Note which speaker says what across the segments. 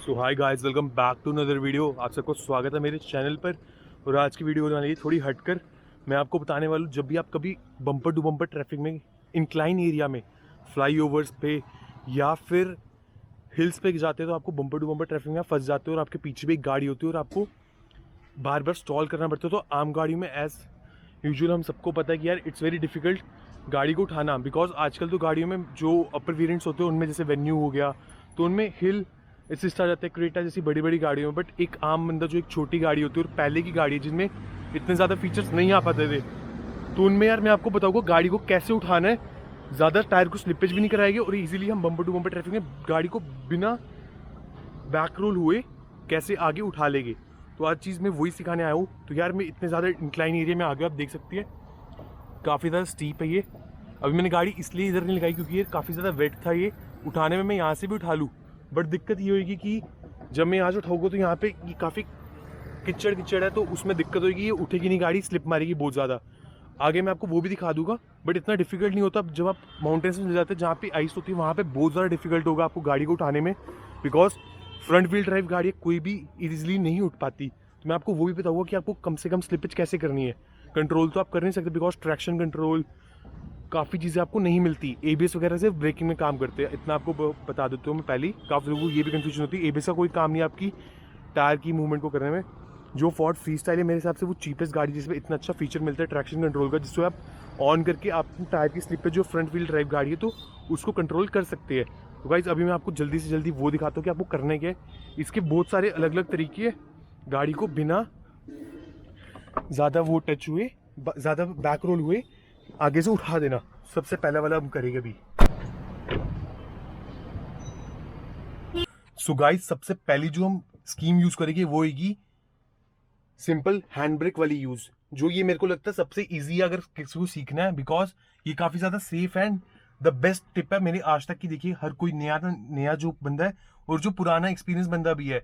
Speaker 1: So hi guys, welcome back to another video. आप सबको स्वागत है मेरे चैनल पर। और आज की वीडियो होने वाली है थोड़ी हटकर। मैं आपको बताने वाला हूँ, जब भी आप कभी बम्पर टू बम्पर ट्रैफिक में, इंक्लाइन एरिया में, फ्लाईओवर्स पे या फिर हिल्स पे जाते हो तो आपको बम्पर टू बम्पर ट्रैफिक में फंस जाते हो और आपके पीछे भी एक गाड़ी होती है और आपको बार बार स्टॉल करना पड़ता है। तो आम गाड़ियों में एज यूजुअल हम सबको पता है कि यार इट्स वेरी डिफिकल्ट गाड़ी को उठाना, बिकॉज आजकल तो गाड़ियों में जो अपर वेरिएंट्स होते हैं उनमें जैसे वेन्यू हो गया तो उनमें हिल असिस्ट आ जाता है, क्रेटा जैसी बड़ी बड़ी गाड़ियों में। बट एक आम बंदा जो एक छोटी गाड़ी होती है और पहले की गाड़ी है जिनमें इतने ज़्यादा फीचर्स नहीं आ पाते थे, तो उनमें यार मैं आपको बताऊँगा गाड़ी को कैसे उठाना है, ज़्यादा टायर को स्लिपेज भी नहीं कराएंगे और इजीली हम बम्पर टू बम्पर ट्रैफिक में गाड़ी को बिना बैक रोल हुए कैसे आगे उठा लेंगे। तो आज चीज़ मैं वही सिखाने आया हूँ। तो यार मैं इतने ज़्यादा इंक्लाइन एरिया में आ गया, आप देख सकती है काफ़ी ज़्यादा स्टीप है ये। अभी मैंने गाड़ी इसलिए इधर नहीं लगाई क्योंकि ये काफ़ी ज़्यादा वेट था, ये उठाने में मैं यहाँ से भी उठा लूँ, बट दिक्कत ये होगी कि जब मैं यहाँ से उठाऊँगा तो यहाँ पे ये काफ़ी किचड़ किचड़ है, तो उसमें दिक्कत होगी, ये उठेगी नहीं गाड़ी, स्लिप मारेगी बहुत ज़्यादा। आगे मैं आपको वो भी दिखा दूंगा, बट इतना डिफिकल्ट नहीं होता। जब आप माउंटेन्स में जाते हैं जहाँ पे आइस होती है वहाँ पे बहुत ज़्यादा डिफिकल्ट होगा आपको गाड़ी को उठाने में, बिकॉज फ्रंट व्हील ड्राइव गाड़ी कोई भी इजीली नहीं उठ पाती। तो मैं आपको वो भी बताऊँगा कि आपको कम से कम स्लिपेज कैसे करनी है। कंट्रोल तो आप कर नहीं सकते बिकॉज ट्रैक्शन कंट्रोल काफ़ी चीज़ें आपको नहीं मिलती। एबीएस वगैरह से ब्रेकिंग में काम करते हैं, इतना आपको बता देता हूँ मैं पहले ही। काफ़ी लोगों को ये भी कन्फ्यूजन होती है, एबीएस का कोई काम नहीं आपकी टायर की मूवमेंट को करने में। जो फोर्ड फ्रीस्टाइल है मेरे हिसाब से वो चीपेस्ट गाड़ी जिसमें इतना अच्छा फीचर मिलता है ट्रैक्शन कंट्रोल का, जिससे आप ऑन करके आप टायर की स्लिप पे जो फ्रंट व्हील ड्राइव गाड़ी है तो उसको कंट्रोल कर सकते हैं। तो गाइज अभी मैं आपको जल्दी से जल्दी वो दिखाता हूँ कि आपको करने क्या है। इसके बहुत सारे अलग अलग तरीके हैं गाड़ी को बिना ज़्यादा वो टच हुए, ज़्यादा बैक रोल हुए आगे से उठा देना। सबसे पहला वाला हम करेंगे अभी। सो गाइस सबसे पहली जो हम स्कीम यूज करेंगे वो होगी सिंपल हैंड ब्रेक वाली यूज, जो ये मेरे को लगता है सबसे इजी अगर किसी को सीखना है, बिकॉज ये काफी ज्यादा safe and the best tip है मेरी आज तक की। देखिए हर कोई नया जो बंदा है और जो पुराना एक्सपीरियंस बंदा भी है,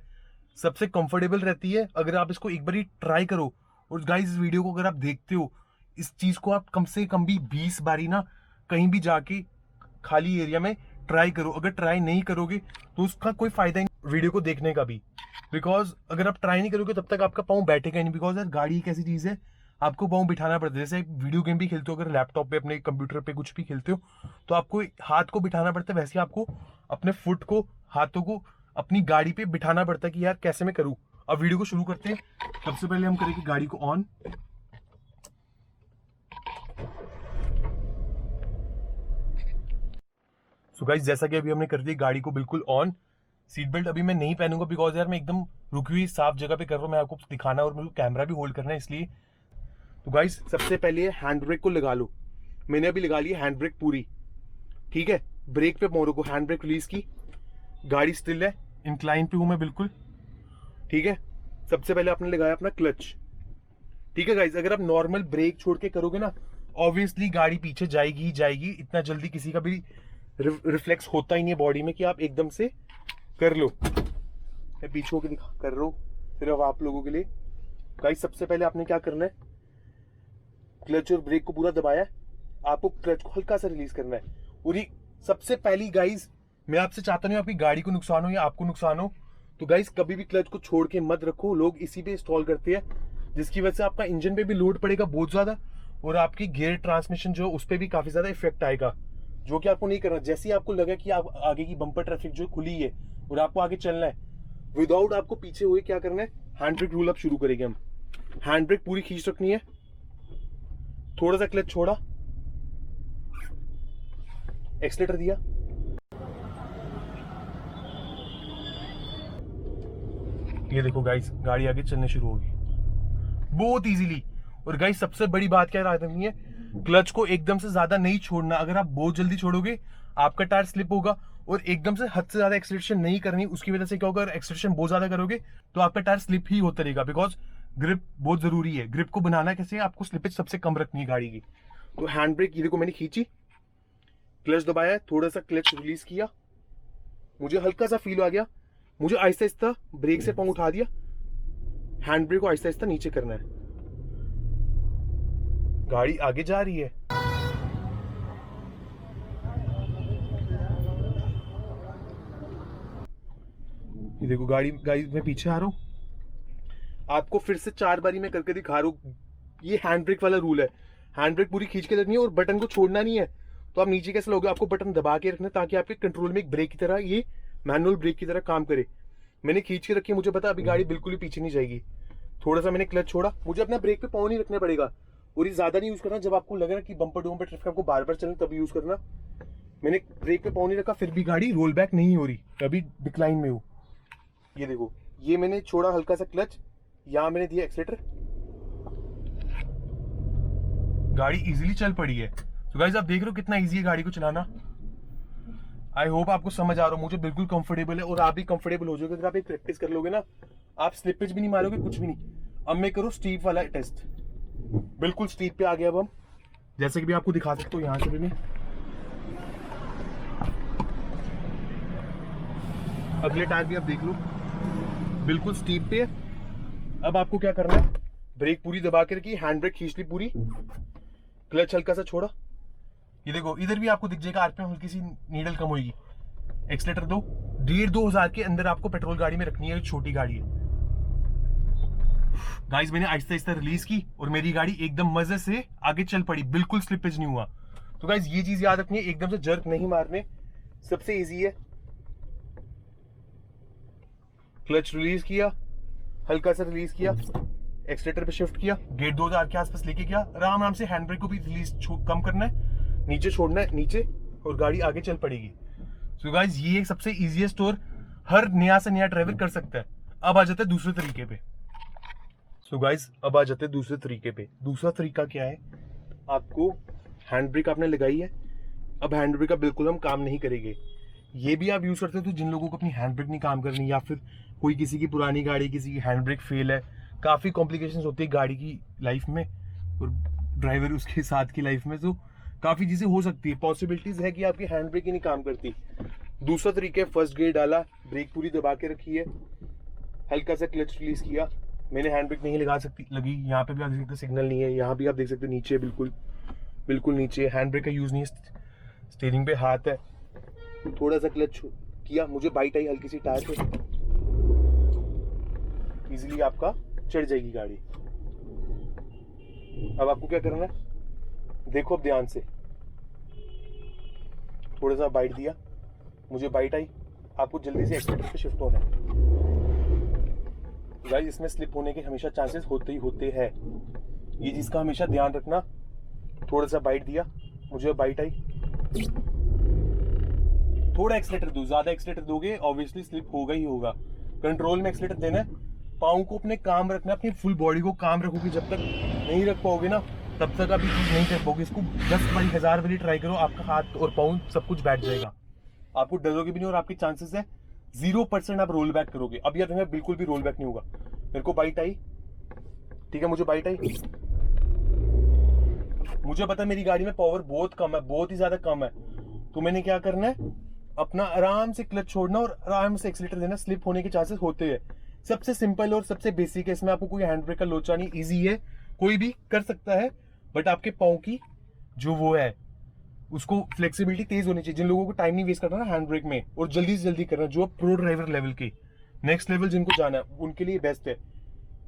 Speaker 1: सबसे कंफर्टेबल रहती है अगर आप इसको एक बार ट्राई करो। और गाइस इस वीडियो को अगर आप देखते हो, इस चीज को आप कम से कम भी 20 बारी ना कहीं भी जाके खाली एरिया में ट्राई करो। अगर ट्राई नहीं करोगे तो उसका कोई फायदा नहीं वीडियो को देखने का भी, बिकॉज अगर आप ट्राई नहीं करोगे तब तक आपका पाँव बैठेगा नहीं। बिकॉज यार गाड़ी एक ऐसी चीज है आपको पाँव बिठाना पड़ता है। जैसे वीडियो गेम भी खेलते हो, अगर लैपटॉप पे अपने कंप्यूटर पे कुछ भी खेलते हो तो आपको हाथ को बिठाना पड़ता है, वैसे आपको अपने फुट को, हाथों को अपनी गाड़ी पे बिठाना पड़ता है कि यार कैसे मैं करूँ। अब वीडियो को शुरू करते हैं। सबसे पहले हम करेंगे गाड़ी को ऑन। सो गाइस जैसा कि अभी हमने कर दिया गाड़ी को बिल्कुल ऑन। सीट बेल्ट अभी मैं नहीं पहनूंगा बिकॉज यार मैं एकदम रुकी हुई साफ जगह पे कर रहा हूँ, मैं आपको दिखाना और मेरे को कैमरा भी होल्ड करना है इसलिए। तो गाइस सबसे पहले हैंड ब्रेक को लगा लो। मैंने अभी लगा ली हैंड ब्रेक पूरी, ठीक है। ब्रेक पे मोड़ो को हैंड ब्रेक रिलीज की, गाड़ी स्टिल है, इंक्लाइन पे हूं मैं बिल्कुल, ठीक है। सबसे पहले आपने लगाया अपना क्लच, ठीक है गाइस। अगर आप नॉर्मल ब्रेक छोड़ के करोगे ना, ऑब्वियसली गाड़ी पीछे जाएगी ही जाएगी। इतना जल्दी किसी का भी रिफ्लेक्स होता ही नहीं है बॉडी में कि आप एकदम से कर लो। मैं पीछे होकर दिखा कर रहा हूँ सिर्फ आप लोगों के लिए। गाइस सबसे पहले आपने क्या करना है, क्लच और ब्रेक को पूरा दबाया है, आपको क्लच को हल्का सा रिलीज करना है। और ये सबसे पहली गाइस, मैं आपसे चाहता नहीं आपकी गाड़ी को नुकसान हो या आपको नुकसान हो, तो गाइस कभी भी क्लच को छोड़ के मत रखो। लोग इसी पे इंस्टॉल करते हैं, जिसकी वजह से आपका इंजन पे भी लोड पड़ेगा बहुत ज्यादा और आपकी गियर ट्रांसमिशन जो उस पर भी काफी ज्यादा इफेक्ट आएगा, जो कि आपको नहीं करना। जैसे ही आपको लगा कि आप आगे की बम्पर ट्रैफिक जो खुली है और आपको आगे चलना है, विदाउट आपको पीछे हुए क्या करना है, हैंड ब्रेक रूल अप शुरू करेंगे हम। हैंड ब्रेक पूरी खींच रखनी है, थोड़ा सा क्लच छोड़ा, एक्सीलेटर दिया, ये देखो गाइस गाड़ी आगे चलने शुरू होगी बहुत इजीली। और गाइस सबसे बड़ी बात क्या रखनी है, क्लच को एकदम से ज्यादा नहीं छोड़ना। अगर आप बहुत जल्दी छोड़ोगे आपका टायर स्लिप होगा, और एकदम से हद से ज्यादा एक्सीलरेशन नहीं करनी। उसकी वजह से क्या होगा, अगर एक्सीलरेशन बहुत ज्यादा करोगे तो आपका टायर स्लिप ही होता रहेगा, बिकॉज ग्रिप बहुत जरूरी है। ग्रिप को बनाना कैसे, आपको स्लिपेज सबसे कम रखनी है गाड़ी की। तो हैंड ब्रेक ये देखो मैंने खींची, क्लच दबाया, थोड़ा सा क्लच रिलीज किया, मुझे हल्का सा फील आ गया, मुझे आहिस्ता आहिस्ता ब्रेक से पाँव उठा दिया, हैंड ब्रेक को आहिस्ता आहिस्ता नीचे करना है, गाड़ी आगे जा रही है। ये देखो गाड़ी मैं पीछे आ रहा हूँ, आपको फिर से 4 बारी मैं करके दिखा रहा हूँ। ये हैंड ब्रेक वाला रूल है, हैंड ब्रेक पूरी खींच के रखनी है और बटन को छोड़ना नहीं है। तो आप नीचे कैसे लोगे, आपको बटन दबा के रखना है ताकि आपके कंट्रोल में एक ब्रेक की तरह, ये मैनुअल ब्रेक की तरह काम करे। मैंने खींच के रखी है, मुझे पता अभी गाड़ी बिल्कुल ही पीछे नहीं जाएगी। थोड़ा सा मैंने क्लच छोड़ा, मुझे अपना ब्रेक पे पाँव नहीं रखना पड़ेगा और ये ज्यादा नहीं यूज करना। जब आपको लगे ना कि बम्पर टू बम्पर ट्रैफिक आपको बार बार चलना, तभी यूज करना। मैंने ब्रेक पे पाँव नहीं रखा, फिर भी गाड़ी रोल बैक नहीं हो रही, अभी डिक्लाइन में हूँ। ये देखो, ये मैंने छोड़ा हल्का सा क्लच, यहाँ मैंने दिया एक्सीलेटर, गाड़ी इजीली चल पड़ी है। तो गाइस आप देख रहे हो कितना इजी है गाड़ी को चलाना। आई होप आपको समझ आ रहा हो, मुझे बिल्कुल कंफर्टेबल है और आप भी कंफर्टेबल हो जाओगे। अगर आप एक प्रैक्टिस कर लोगे ना, आप स्लिपेज भी नहीं मारोगे, कुछ भी नहीं। अब मैं करूँ स्टीप वाला टेस्ट, बिल्कुल स्टीप पे आ गया अब हम, जैसे कि भी आपको दिखा सकता हूँ यहाँ से भी मैं। अगले टायर भी आप देख लो, बिल्कुल स्टीप पे है। अब आपको क्या करना है, ब्रेक पूरी दबा के रखी, हैंड ब्रेक खींच ली पूरी, क्लच हल्का सा छोड़ा। ये देखो इधर भी आपको दिख जाएगा आरपीएम हल्की सी नीडल कम होगी। एक्सीलेटर दो, 1,500-2,000 के अंदर आपको पेट्रोल गाड़ी में रखनी है, छोटी गाड़ी है। गाइस मैंने आहिस्ता आहिस्ता रिलीज की और मेरी गाड़ी एकदम मजे से आगे चल पड़ी, बिल्कुल स्लिपेज नहीं हुआ। तो गाइस ये चीज याद रखनी है, एकदम से जर्क नहीं मारने, सबसे इजी है। क्लच रिलीज किया, हल्का सा रिलीज किया, एक्सीलेटर पे शिफ्ट किया, 1,500 के आसपास लेके गया, आराम आराम से हैंड ब्रेक को भी रिलीज कम करना है, नीचे छोड़ना है नीचे, और गाड़ी आगे चल पड़ेगी। सो गाइस ये एक सबसे इजीएस्ट और हर नया से नया ड्राइवर कर सकता है। अब आ जाते हैं दूसरे तरीके पे। सो गाइस अब आ जाते हैं दूसरे तरीके पे। दूसरा तरीका क्या है, आपको हैंड ब्रेक आपने लगाई है, अब हैंड ब्रेक का बिल्कुल हम काम नहीं करेंगे। ये भी आप यूज करते हो तो जिन लोगों को अपनी हैंड ब्रेक नहीं काम करनी, या फिर कोई किसी की पुरानी गाड़ी, किसी की हैंड ब्रेक फेल है, काफी कॉम्प्लिकेशंस होती है गाड़ी की लाइफ में और ड्राइवर उसके साथ की लाइफ में, तो काफी चीजें हो सकती है, पॉसिबिलिटीज है कि आपकी हैंड ब्रेक ही नहीं काम करती। दूसरा तरीका है, फर्स्ट गियर डाला, ब्रेक पूरी दबा के रखी है, हल्का सा क्लच रिलीज किया, मैंने हैंड ब्रेक नहीं लगी, यहाँ पे भी आप देख सकते सिग्नल नहीं है, यहाँ भी आप देख सकते नीचे, बिल्कुल नीचे, हैंड ब्रेक का यूज नहीं है, स्टीयरिंग पे हाथ है, थोड़ा सा क्लच किया, मुझे बाइट आई हल्की सी टायर पे, इजीली आपका चढ़ जाएगी गाड़ी। अब आपको क्या करना है, देखो अब ध्यान से, थोड़ा सा बाइट दिया, मुझे बाइट आई, आपको जल्दी से एक्सीलेटर पे शिफ्ट होना है। गाइस इसमें स्लिप होने के हमेशा चांसेस होते ही होते हैं, ये चीज का हमेशा ध्यान रखना। थोड़ा सा बाइट दिया, मुझे बाइट आई, थोड़ा एक्सीलेटर दो, ज्यादा एक्सीलेटर दोगे ऑब्वियसली स्लिप होगा ही होगा। कंट्रोल में एक्सीलेटर देना है, पाँव को अपने काम रखना, अपनी फुल बॉडी को काम रखोगे, जब तक नहीं रख पाओगे ना तब तक अभी चीज नहीं कर पाओगे। इसको 10 बारी 1000 बारी ट्राई करो, आपका हाथ और पाँव सब कुछ बैठ जाएगा, आपको डरोगे भी नहीं और आपके चांसेस है 0% आप रोल बैक करोगे। अब यार तुम्हें बिल्कुल भी रोल बैक नहीं होगा। मेरे को बाइट आई, ठीक है, मुझे बाइट आई, मुझे पता मेरी गाड़ी में पावर बहुत कम है, बहुत ही ज्यादा कम है, तो मैंने क्या करना है, अपना आराम से क्लच छोड़ना और आराम से एक्सीलेटर देना, स्लिप होने के चांसेस होते हैं। सबसे सिंपल और सबसे बेसिक है, इसमें आपको कोई हैंड ब्रेक का लोचा नहीं, इजी है, कोई भी कर सकता है, बट आपके पाँव की जो वो है उसको फ्लेक्सिबिलिटी तेज होनी चाहिए। जिन लोगों को टाइम नहीं वेस्ट करना ना हैंड ब्रेक में, और जल्दी से जल्दी करना, जो प्रो ड्राइवर लेवल के नेक्स्ट लेवल जिनको जाना है उनके लिए बेस्ट है।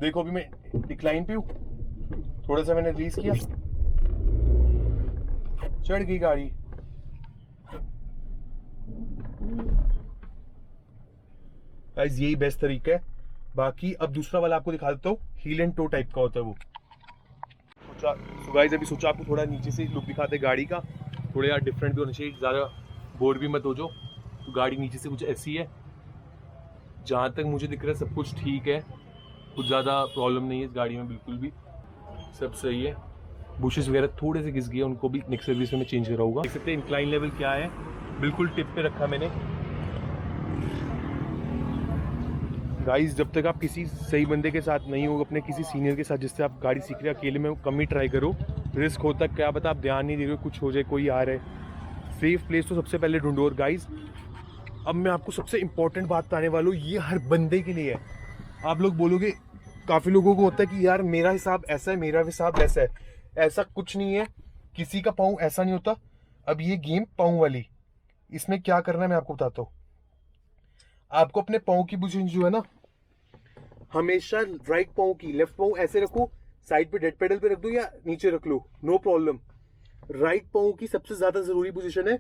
Speaker 1: देखो अभी मैं डिक्लाइन पे हूँ, थोड़ा सा मैंने रिलीज किया, चढ़ गई गाड़ी। गाइस यही बेस्ट तरीका है। बाकी अब दूसरा वाला आपको दिखा देता हूँ, हील एंड टो टाइप का होता है वो। तो गाइस अभी सोचा आपको थोड़ा नीचे से लुक दिखाते गाड़ी का, थोड़ा यार डिफरेंट भी होना चाहिए, ज़्यादा बोर भी मत हो जाओ। तो गाड़ी नीचे से कुछ ऐसी है, जहाँ तक मुझे दिख रहा है सब कुछ ठीक है, कुछ ज़्यादा प्रॉब्लम नहीं है इस गाड़ी में, बिल्कुल भी सब सही है। बुशेस वगैरह थोड़े से घिस गए, उनको भी नेक्स्ट सर्विस में चेंज कराऊंगा। देख सकते हैं इंक्लाइन लेवल क्या है, बिल्कुल टिप पे रखा मैंने। गाइस जब तक आप किसी सही बंदे के साथ नहीं हो, अपने किसी सीनियर के साथ जिससे आप गाड़ी सीख रहे हो, अकेले में कम ही ट्राई करो, रिस्क होता है, क्या पता आप ध्यान नहीं दे रहे हो, कुछ हो जाए, कोई आ रहा है। सेफ प्लेस तो सबसे पहले ढूंढो। और गाइस अब मैं आपको सबसे इंपॉर्टेंट बात बताने वाला हूँ, ये हर बंदे के लिए है। आप लोग बोलोगे, काफ़ी लोगों को होता है कि यार मेरा हिसाब ऐसा है, मेरा हिसाब ऐसा है, ऐसा कुछ नहीं है, किसी का पाँव ऐसा नहीं होता। अब ये गेम पाँव वाली, इसमें क्या करना है मैं आपको बताता हूँ। आपको अपने पाँव की पोजीशन जो है ना, हमेशा राइट पाँव की, लेफ्ट पाँव ऐसे रखो, साइड पे डेड पेडल पे रख दो या नीचे रख लो, नो प्रॉब्लम। राइट पाँव की सबसे ज्यादा जरूरी पोजीशन है।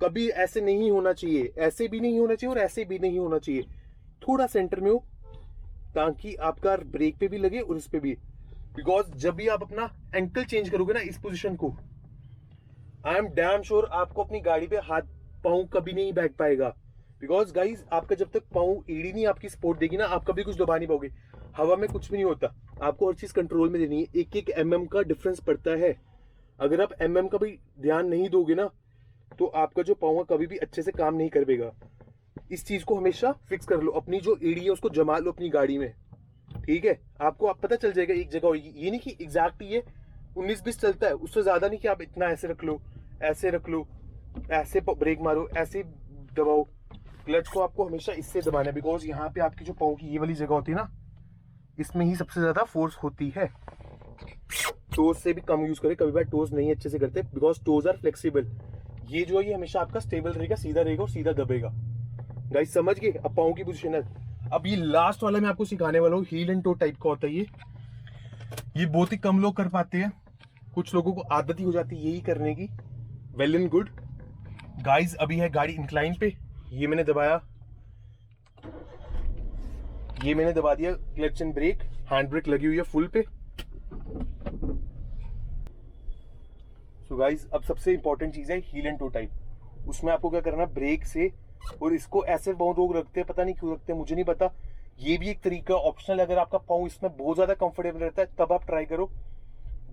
Speaker 1: कभी ऐसे नहीं होना चाहिए, ऐसे भी नहीं होना चाहिए और ऐसे भी नहीं होना चाहिए, थोड़ा सेंटर में हो, ताकि आपका ब्रेक पे भी लगे और इस पे भी। बिकॉज जब भी आप अपना एंकल चेंज करोगे ना इस पोजीशन को, आई एम डैम श्योर आपको अपनी गाड़ी पे हाथ पाँव कभी नहीं बैठ पाएगा। बिकॉज गाइज आपका जब तक पाँव एड़ी नहीं आपकी सपोर्ट देगी ना, आप कभी कुछ दबा नहीं पाओगे। हवा में कुछ भी नहीं होता, आपको हर चीज कंट्रोल में देनी है। एक एक mm का डिफरेंस पड़ता है। अगर आप mm का भी ध्यान नहीं दोगे ना, तो आपका जो पाँव कभी भी अच्छे से काम नहीं कर पाएगा। इस चीज को हमेशा फिक्स कर लो, अपनी जो एड़ी है उसको जमा लो अपनी गाड़ी में, ठीक है। आपको आप पता चल जाएगा एक जगह होगी, ये नहीं कि एग्जैक्ट ये 19-20 चलता है, उससे ज्यादा नहीं कि आप इतना ऐसे रख लो, ऐसे रख लो, ऐसे ब्रेक मारो, ऐसे दबाओ। क्लच को आपको हमेशा इससे दबाना है, बिकॉज यहाँ पे आपकी जो पाँव की ये वाली जगह होती है ना, इसमें ही सबसे ज्यादा फोर्स होती है। टोज से भी कम यूज करें, कभी बार टोज नहीं अच्छे से करते, बिकॉज टोज आर फ्लेक्सिबल। ये जो है ये हमेशा आपका स्टेबल रहेगा, सीधा रहेगा और सीधा दबेगा। गाइस समझ गए? अब पाँव की पोजीशन है। अब ये लास्ट वाला मैं आपको सिखाने वाला हूँ, हील एंड टो टाइप का होता है ये बहुत ही कम लोग कर पाते हैं, कुछ लोगों को आदत ही हो जाती है यही करने की। वेल एंड गुड गाइस, अभी है गाड़ी इंक्लाइन पे, ये मैंने दबाया, ये मैंने दबा दिया clutch and brake, hand brake लगी हुई है फुल पे। सो गाइस अब सबसे इंपॉर्टेंट चीज है हील एंड टो टाइप। उसमें आपको क्या करना है, ब्रेक से, और इसको ऐसे बहुत लोग रखते हैं, पता नहीं क्यों रखते हैं, मुझे नहीं पता। ये भी एक तरीका ऑप्शनल, अगर आपका पाँव इसमें बहुत ज्यादा कंफर्टेबल रहता है तब आप ट्राई करो।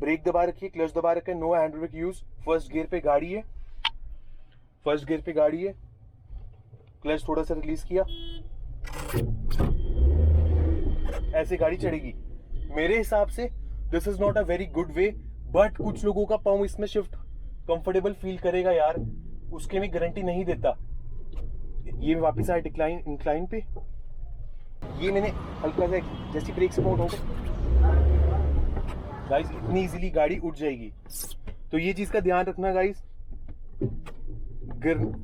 Speaker 1: ब्रेक दबा रखिए, क्लच दबा रखे, no hand brake use. First gear पे गाड़ी है, फर्स्ट गियर पे गाड़ी है, क्लच थोड़ा सा रिलीज किया, ऐसे गाड़ी चढ़ेगी। मेरे हिसाब से this is not a very good way, but कुछ लोगों का पाँव इसमें शिफ्ट कंफर्टेबल फील करेगा यार, उसके मैं गारंटी नहीं देता। ये वापस आया डिक्लाइन इंक्लाइन पे, ये मैंने हल्का सा जैसी ब्रेक से पाँव उठाऊंगा गाइस, इतनी इजीली गाड़ी उठ जाएगी। तो ये चीज का ध्यान रखना गाइस।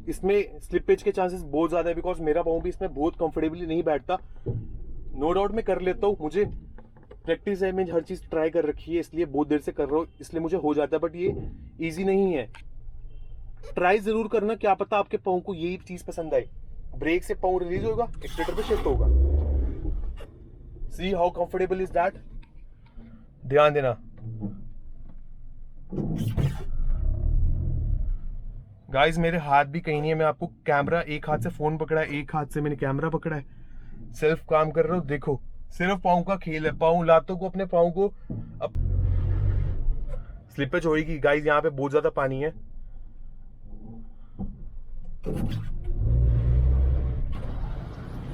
Speaker 1: इसमें स्लिपेज के चांसेस बहुत ज्यादा है, बिकॉज मेरा पाँव भी इसमें बहुत कंफर्टेबली नहीं बैठता। नो डाउट मैं कर लेता हूँ, मुझे प्रैक्टिस है, मैं हर चीज ट्राई कर रखी है, इसलिए बहुत देर से कर रहा हूँ, इसलिए मुझे हो जाता है, बट ये इजी नहीं है। ट्राई जरूर करना, क्या पता आपके पाँव को यही चीज पसंद आए। ब्रेक से पाँव रिलीज होगा, एक्सीलरेटर पे शिफ्ट होगा। See how comfortable is that, ध्यान देना गाइस। मेरे हाथ भी कहीं नहीं है, मैं आपको कैमरा, एक हाथ से फोन पकड़ा है, एक हाथ से मैंने कैमरा पकड़ा है, सिर्फ काम कर रहा हूँ। देखो सिर्फ पाँव का खेल है, पाँव लातों को, अपने पाँव को। अब स्लिपेज होगी गाइस, यहाँ पे बहुत ज्यादा पानी है।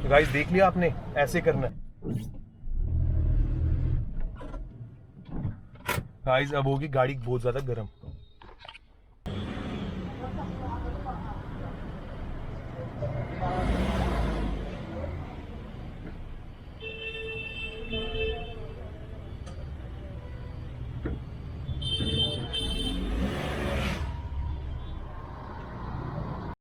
Speaker 1: गाइस देख लिया आपने, ऐसे करना है गाइस। अब होगी गाड़ी बहुत ज्यादा गर्म।